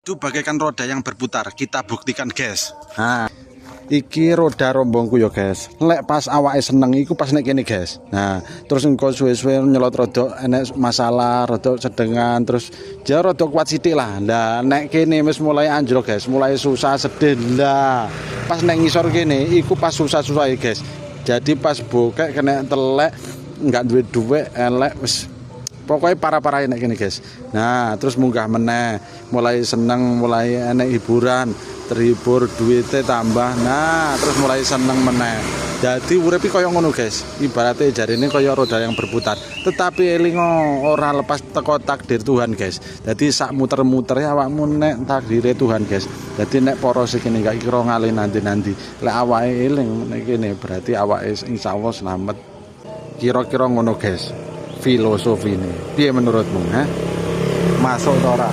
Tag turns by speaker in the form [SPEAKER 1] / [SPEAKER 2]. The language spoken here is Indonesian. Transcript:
[SPEAKER 1] Itu bagaikan roda yang berputar. Kita buktikan, guys. Nah, iki roda rombongku ya, guys. Lek pas awake seneng iku pas nek kene, guys. Nah, terus engko suwe-suwe nyelot roda enek masalah, roda sedengan, terus ya roda kuat sithik lah. Lah nek kene wis mulai anjlok, guys. Mulai susah sedih lah. Pas nek ngisor kene iku pas susah-susah ya, guys. Jadi pas bokek kena telek enggak duwe elek wis pokoknya parah-parah enek gini, guys. Nah, terus munggah meneh, mulai seneng, mulai enek hiburan, terhibur, duitnya tambah. Nah, terus mulai seneng meneh. Jadi uripe kaya ngono, guys. Ibaratnya jarine kaya roda yang berputar. Tetapi elingo ora lepas teko takdir Tuhan, guys. Jadi sak muter-muter ya awakmu nek takdire Tuhan, guys. Jadi nek poros kene gak kira ngalih nanti-nanti. Lek awake eling nek kene berarti awake insyaallah selamat. Kira-kira ngono, guys. Filosofi ini, piye menurutmu? Masuk atau ora?